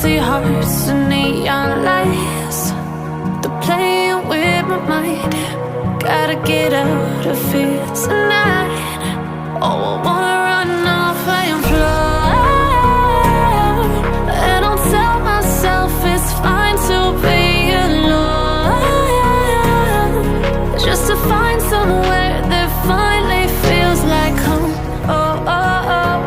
Empty hearts and neon lights, they're playing with my mind. Gotta get out of here tonight. Oh, I wanna run off and fly, and I'll tell myself it's fine to be alone, just to find somewhere that finally feels like home. Oh, oh, oh.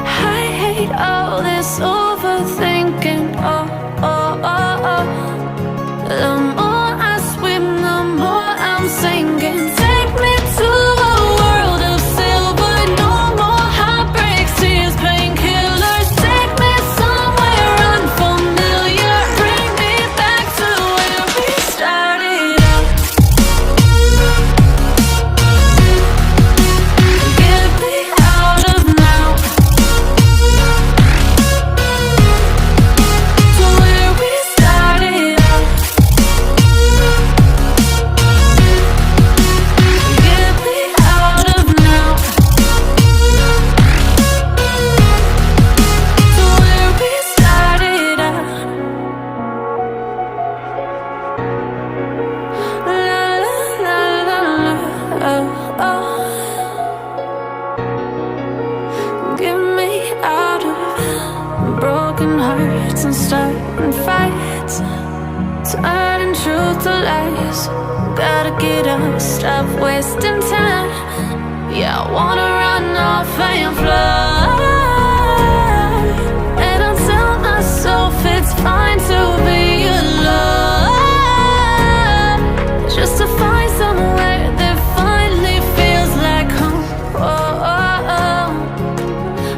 I hate all this overthinking. Oh, oh, oh, oh. The more I swim, the more I'm sinking. Take me to a world of silver. No more heartbreaks, tears, painkillers. Take me somewhere unfamiliar. Bring me back to where we started out. Get me out of now, to where we started out. Get me out of now, to where we started out. La la la la la, oh, oh. Get me out of broken hearts and starting fights, turning truth to lies. Gotta get up, stop wasting time. Yeah, I wanna run off and fly, and I'll tell myself it's fine to be alone, just to find somewhere that finally feels like home. Oh, oh, oh.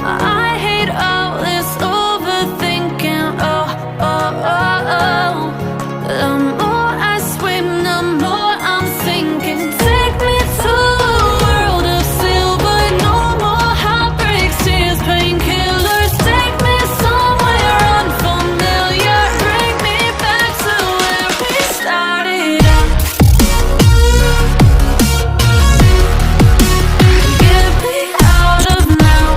I hate all this overthinking. Oh, oh, oh, oh. The more I swim, the more I'm sinking. Take me to a world of silver. No more heartbreaks, tears, painkillers. Take me somewhere unfamiliar. Bring me back to where we started out. Get me out of now,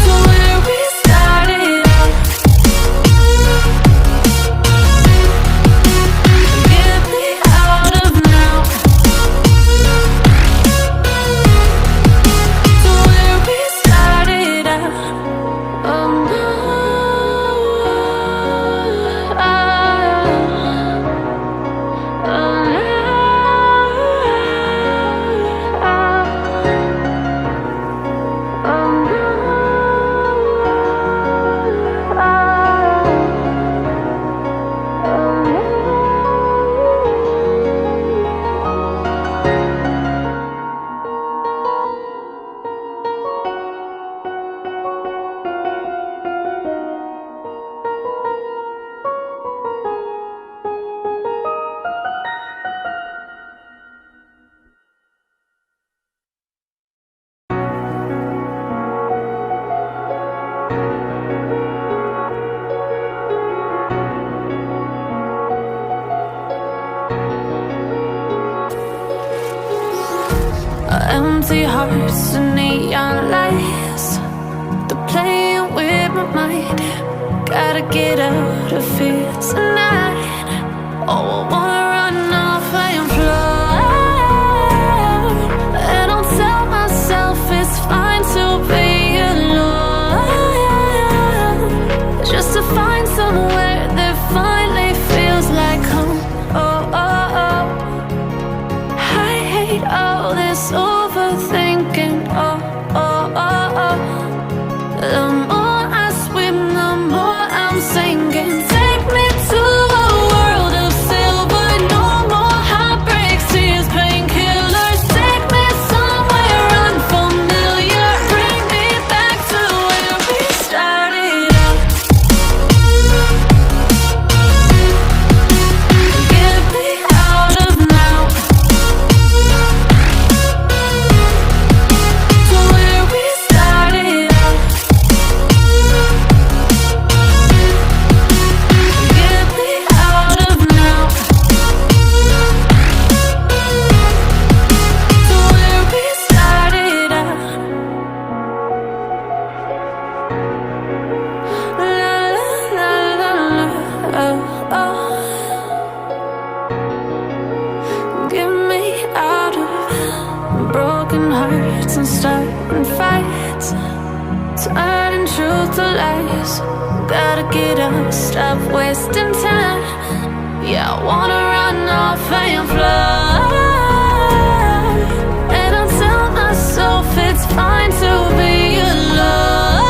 to where we started out. Get me out of now, to where we started out. Oh no, empty hearts and neon lights, they're playing with my mind. Gotta get out of here tonight. Oh, I wanna run off and fly, and I'll tell myself it's fine to be alone, just to find somewhere that finally feels like home. Oh, oh, oh. I hate all this overthinking. Oh, oh, oh, oh. The more I swim, the more I'm sinking. Take me to a world of silver. turning truth to lies. Gotta get up, stop wasting time. Yeah, I wanna run off and fly. And I'll tell myself it's fine to be alone,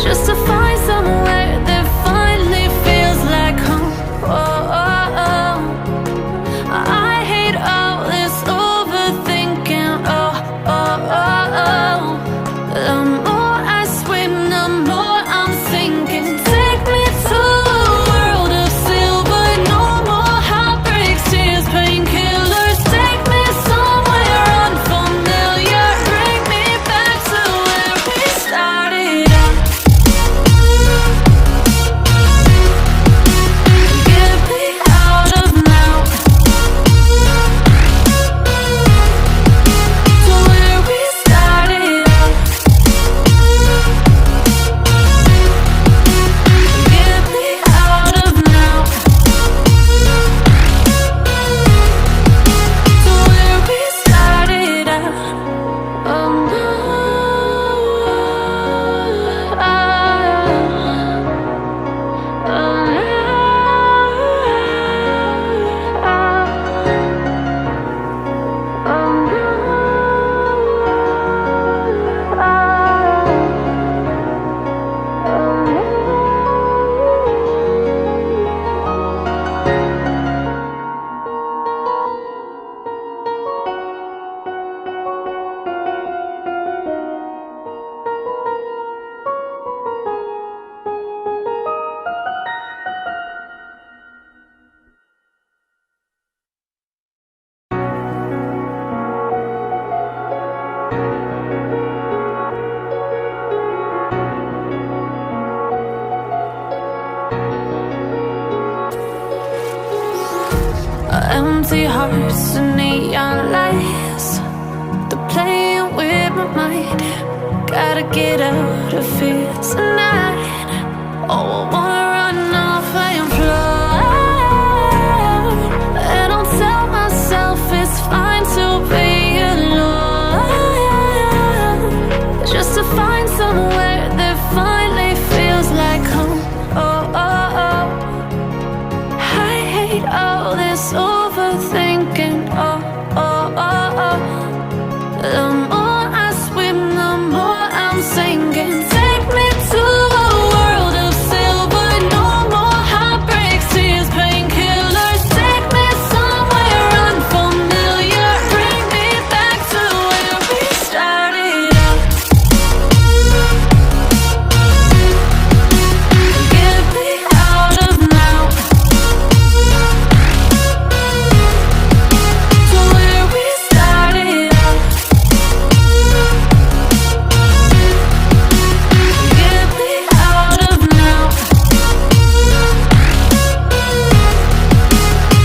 just to find somewhere that finally feels like home. Oh, oh, oh. I hate all this overthinking. Oh, oh, oh, oh. The more I swim, the more I'm sinking. Take me to a world of silver. No more heartbreaks, tears, painkillers. Take me somewhere unfamiliar. Bring me back to where we started out. Get me out of now, to where we started out. Get me out of now, to where we started out. Oh no, empty hearts and neon lights, they're playing with my mind. Gotta get out of here tonight. Oh, I wanna run off and fly. And I'll tell myself it's fine to be alone, just to find somewhere that finally feels like home. Oh, oh, oh. I hate all this overthinking. Oh, oh, oh, oh. The more I swim, the more I'm sinking. Take me to a world of silver. No more heartbreaks, tears, painkillers. Take me somewhere unfamiliar. Bring me back to where we started out. Get me out of now, to where we started out. Get me out of now,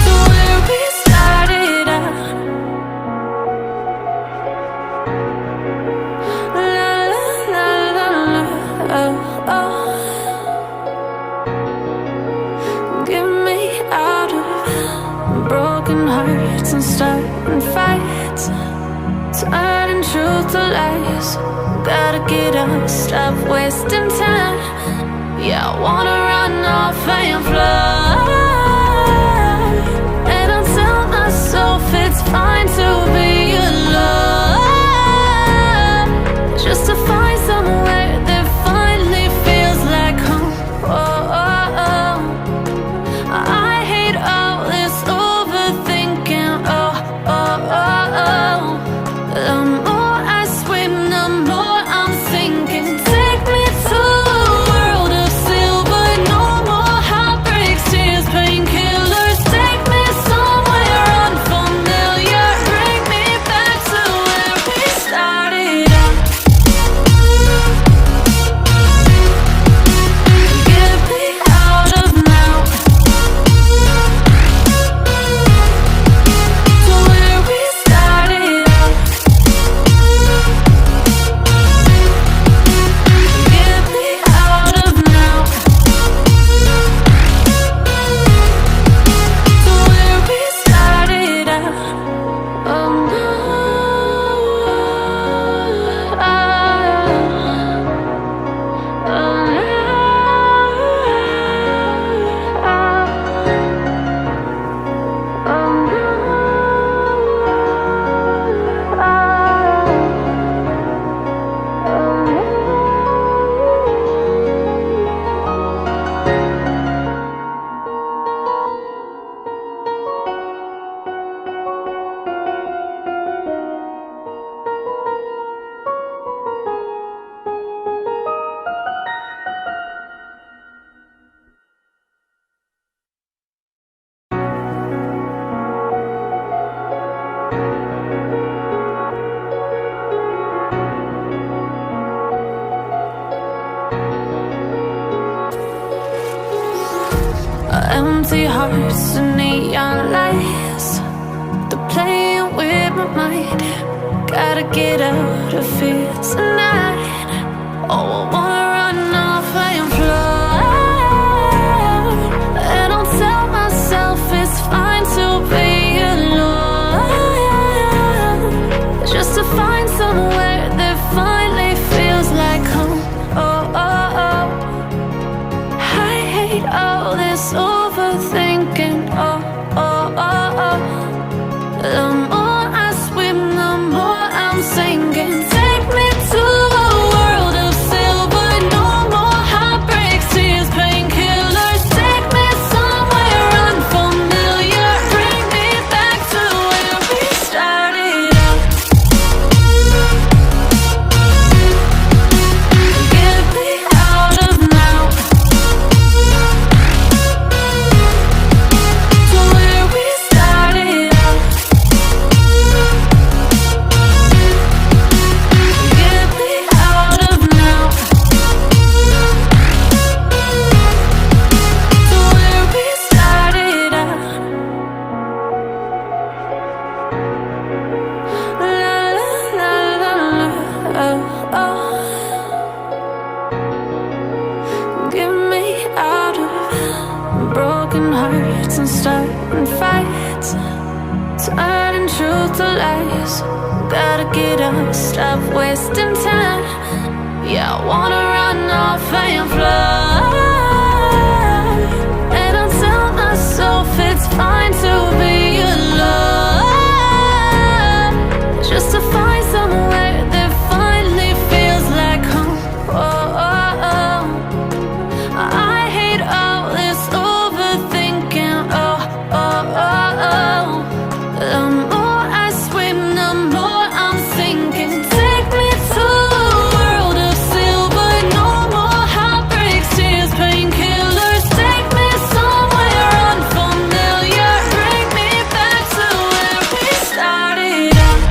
to where we started out. La la la la la, oh, oh. Get me out of broken hearts and starting fights, turning truth to lies. Gotta get up, stop wasting time. Yeah, I wanna run off and fly. And I'll tell myself it's fine to be alone, just to find somewhere that finally feels like home. Oh, oh, oh. I hate all this overthinking. Oh, oh, oh, oh. The more I swim, the more I'm sinking. Take me to a world of silver. No more heartbreaks, tears, painkillers. Take me somewhere unfamiliar. Bring Empty hearts and neon lights, they're playing with my mind. Gotta get out of here tonight. Oh, I wanna run off and fly. And I'll tell myself it's fine to be alone, just to find somewhere that finally feels like home. Oh, oh, oh. I hate all this overthinking. Oh, oh, oh, oh. The more I swim, the more I'm sinking. Take me to a world of silver. No more heartbreaks, tears, painkillers. Take me somewhere unfamiliar. Bring me back to where we started out. Get me out of now, to where we started out. Get me out of now, to where we started out. La la la la la, oh, oh. Get me out of broken hearts and starting fights, turning truth to lies. Gotta get up, stop wasting time. Yeah, I wanna run off and fly. And I'll tell myself it's fine to be alone, just to find somewhere that finally feels like home. Oh, oh, oh. I hate all this overthinking. Oh, oh, oh, oh. The more I swim, the more I'm sinking. Take me to a world of silver. No more heartbreaks, tears, painkillers. Take me somewhere unfamiliar. Bring me back to where we started out.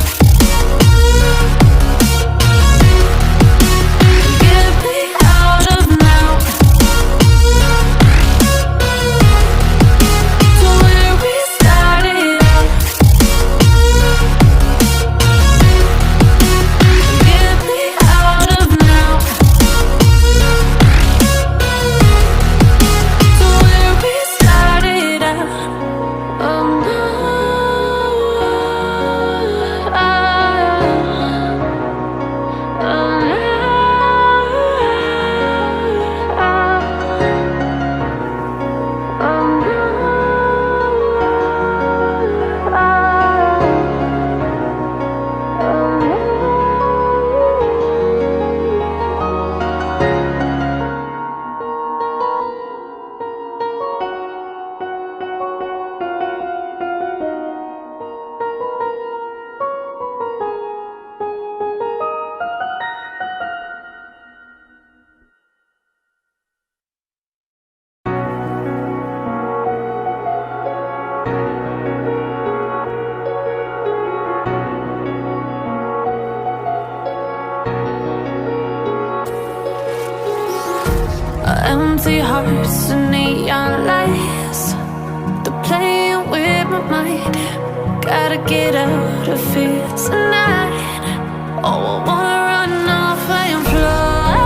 Get me out of now, to where we started out. Get me out of now, to where we started out. Oh no, oh empty hearts and neon lights, they're playing with my mind. Gotta get out of here tonight. Oh, I wanna run off and fly.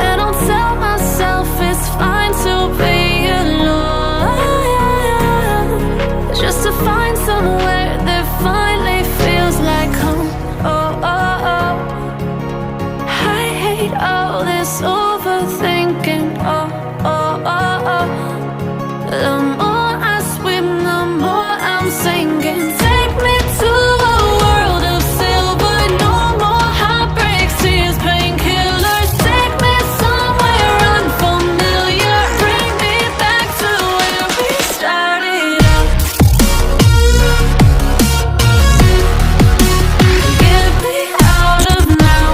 And I'll tell myself it's fine to be alone, just to find somewhere that finally feels like home. Oh, oh, oh. I hate all this overthinking. Oh, oh, oh, oh. The more I swim, the more I'm sinking. Take me to a world of silver. No more heartbreaks, tears, painkillers. Take me somewhere unfamiliar. Bring me back to where we started out. Get me out of now,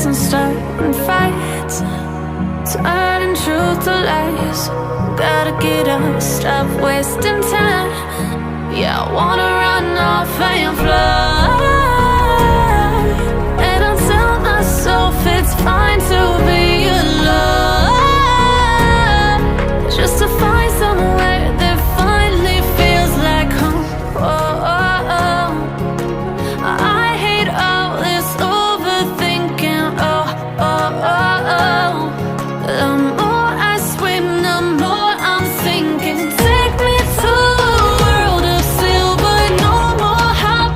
and starting fights, turning truth to lies. Gotta get up, stop wasting time. Yeah, I wanna run off and fly.